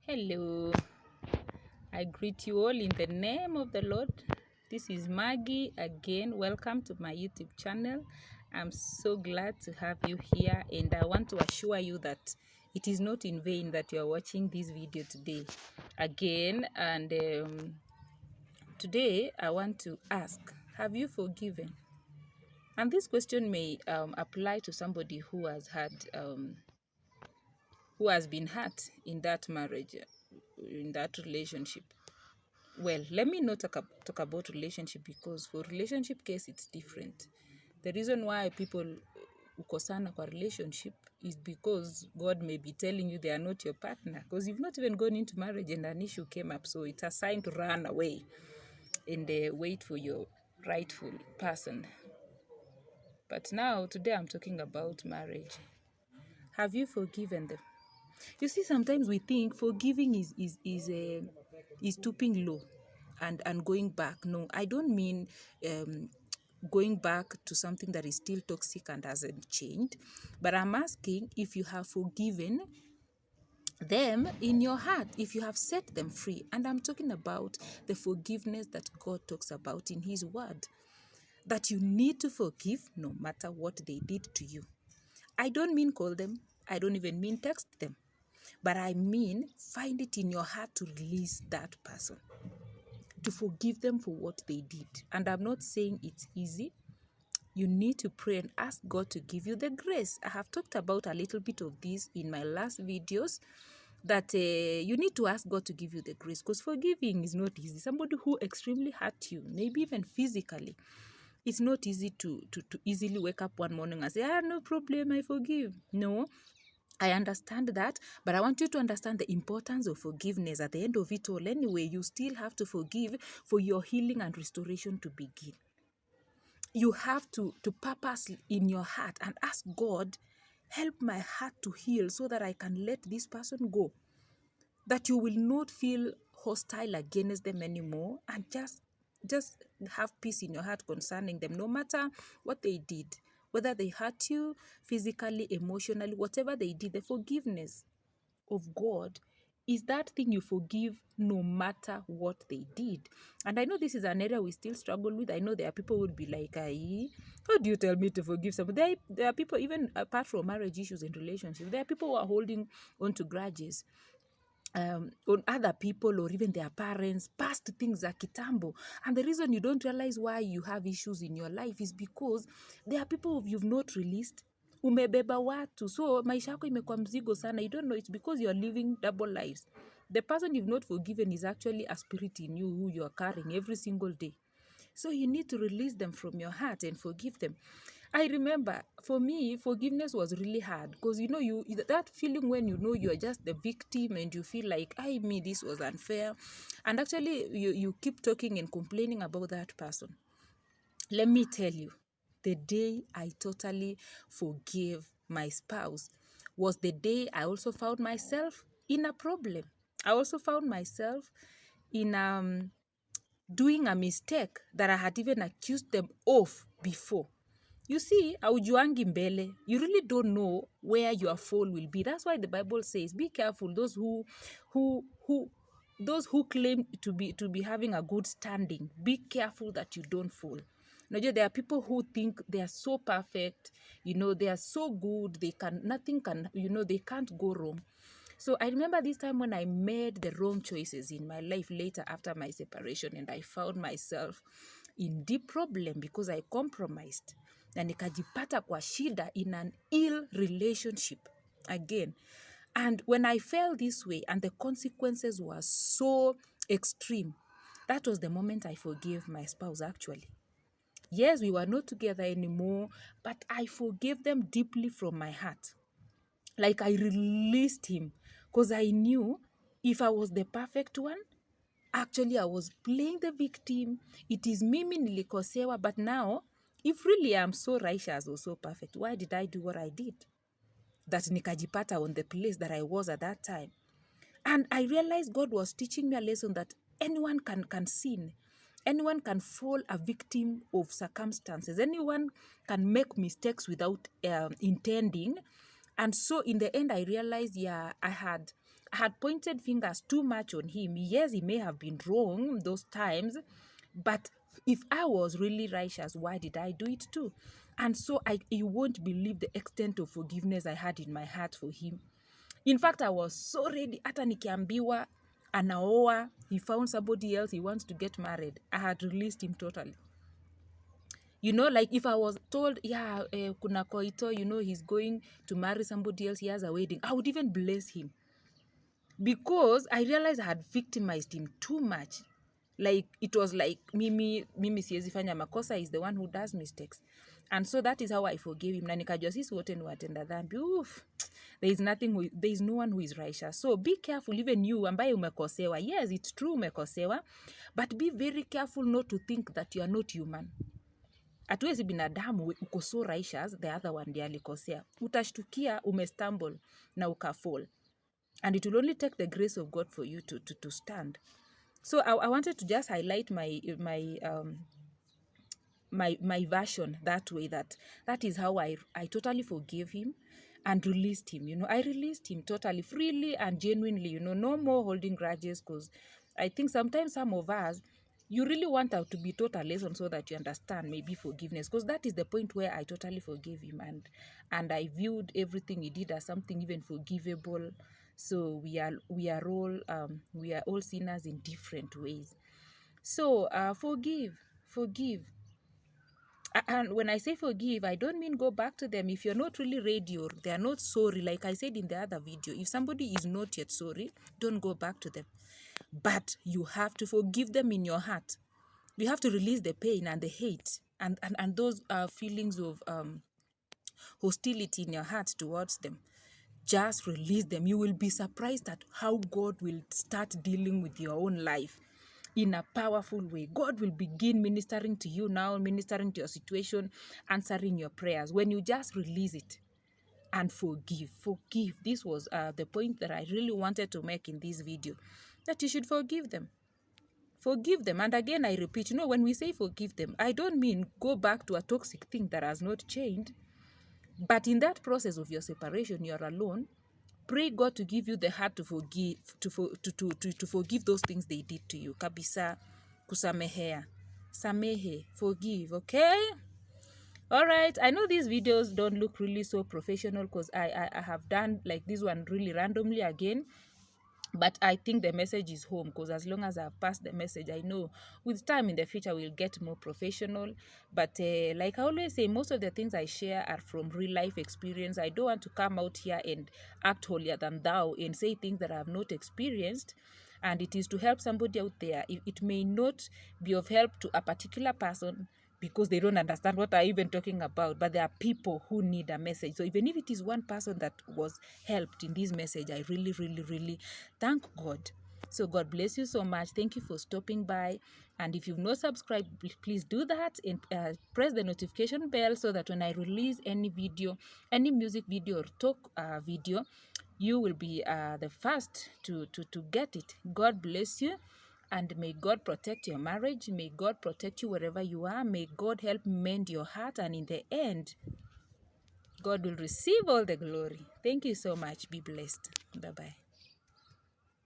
Hello, I greet you all in the name of the Lord. This is Maggie again. Welcome to my YouTube channel. I'm so glad to have you here, and I want to assure you that it is not in vain that you are watching this video today again. And today I want to ask, have you forgiven? And this question may apply to somebody who has been hurt in that marriage, in that relationship. Well, let me not talk about relationship, because for relationship case it's different. The reason why people ukosana kwa relationship is because God may be telling you they are not your partner, because you've not even gone into marriage and an issue came up, so it's a sign to run away and wait for your rightful person. But now today I'm talking about marriage. Have you forgiven them? You see, sometimes we think forgiving is stooping low and going back. No, I don't mean going back to something that is still toxic and hasn't changed. But I'm asking if you have forgiven them in your heart, if you have set them free. And I'm talking about the forgiveness that God talks about in His Word, that you need to forgive no matter what they did to you. I don't mean call them. I don't even mean text them. But I mean, find it in your heart to release that person, to forgive them for what they did. And I'm not saying it's easy. You need to pray and ask God to give you the grace. I have talked about a little bit of this in my last videos, that you need to ask God to give you the grace, because forgiving is not easy. Somebody who extremely hurt you, maybe even physically, it's not easy to easily wake up one morning and say, no problem, I forgive. No, I understand that, but I want you to understand the importance of forgiveness. At the end of it all, anyway, you still have to forgive for your healing and restoration to begin. You have to purpose in your heart and ask God, help my heart to heal so that I can let this person go. That you will not feel hostile against them anymore, and just have peace in your heart concerning them, no matter what they did, whether they hurt you physically, emotionally, whatever they did. The forgiveness of God is that thing you forgive no matter what they did. And I know this is an area we still struggle with. I know there are people who would be like, how do you tell me to forgive somebody? There are people, even apart from marriage issues and relationships, there are people who are holding on to grudges on other people or even their parents, past things za kitambo. And the reason you don't realize why you have issues in your life is because there are people you've not released. Umebeba watu, so maisha yako imekuwa mzigo sana. You don't know, it's because you are living double lives. The person you've not forgiven is actually a spirit in you who you are carrying every single day. So you need to release them from your heart and forgive them. I remember, for me, forgiveness was really hard, because you that feeling when you are just the victim and you feel like, this was unfair, and actually you keep talking and complaining about that person. Let me tell you, the day I totally forgave my spouse was the day I also found myself in a problem. I also found myself in doing a mistake that I had even accused them of before. You see, aujuangi mbele. You really don't know where your fall will be. That's why the Bible says, be careful. Those who claim to be having a good standing, be careful that you don't fall. There are people who think they are so perfect, they are so good, nothing can, they can't go wrong. So I remember this time when I made the wrong choices in my life later after my separation, and I found myself in deep problem because I compromised. Na nikajipata kwa shida in an ill relationship again. And when I felt this way and the consequences were so extreme, that was the moment I forgave my spouse actually. Yes, we were not together anymore, but I forgave them deeply from my heart. Like, I released him, because I knew if I was the perfect one, actually I was playing the victim. It is mimi nilikosewa, but now, if really I'm so righteous or so perfect, why did I do what I did? That nikajipata on the place that I was at that time. And I realized God was teaching me a lesson that anyone can sin. Anyone can fall a victim of circumstances. Anyone can make mistakes without intending. And so in the end, I realized, I had had pointed fingers too much on him. Yes, he may have been wrong those times, but if I was really righteous, why did I do it too? And so you won't believe the extent of forgiveness I had in my heart for him. In fact, I was so ready. Hata nikiambiwa anaoa, he found somebody else, he wants to get married, I had released him totally. Like if I was told, yeah, kuna koito, he's going to marry somebody else, he has a wedding, I would even bless him. Because I realized I had victimized him too much. Like, it was like, mimi siwezi fanya makosa, is the one who does mistakes. And so that is how I forgave him. Na nikajua sisi wote ni watenda dhambi. There is no one who is righteous. So be careful, even you ambaye umekosewa. Yes, it's true umekosewa, but be very careful not to think that you are not human. Hatuwezi binadamu uko so righteous, the other one ndiye alikosea. Utashtukia umestumble na ukafall. And it will only take the grace of God for you to stand. So I wanted to just highlight my version that way, that is how I totally forgave him and released him. I released him totally, freely and genuinely, no more holding grudges, because I think sometimes some of us, you really want out to be taught a lesson so that you understand maybe forgiveness, because that is the point where I totally forgave him, and I viewed everything he did as something even forgivable. So we are all sinners in different ways. So forgive. And when I say forgive, I don't mean go back to them. If you're not really ready or they're not sorry, like I said in the other video, if somebody is not yet sorry, don't go back to them. But you have to forgive them in your heart. You have to release the pain and the hate and those feelings of hostility in your heart towards them. Just release them. You will be surprised at how God will start dealing with your own life in a powerful way. God will begin ministering to you now, ministering to your situation, answering your prayers when you just release it and forgive. This was the point that I really wanted to make in this video, that you should forgive them. Forgive them. And again, I repeat, when we say forgive them, I don't mean go back to a toxic thing that has not changed. But in that process of your separation, you're alone. Pray God to give you the heart to forgive, to forgive those things they did to you. Kabisa, kusamehea. Samehe, forgive, okay? All right, I know these videos don't look really so professional because I have done like this one really randomly again. But I think the message is home, because as long as I've passed the message, I know with time in the future we'll get more professional. But like I always say, most of the things I share are from real life experience. I don't want to come out here and act holier than thou and say things that I have not experienced. And it is to help somebody out there. It may not be of help to a particular person, because they don't understand what I'm even talking about. But there are people who need a message. So even if it is one person that was helped in this message, I really, really, really thank God. So God bless you so much. Thank you for stopping by. And if you've not subscribed, please do that and press the notification bell so that when I release any video, any music video or talk video, you will be the first to get it. God bless you. And may God protect your marriage. May God protect you wherever you are. May God help mend your heart. And in the end, God will receive all the glory. Thank you so much. Be blessed. Bye-bye.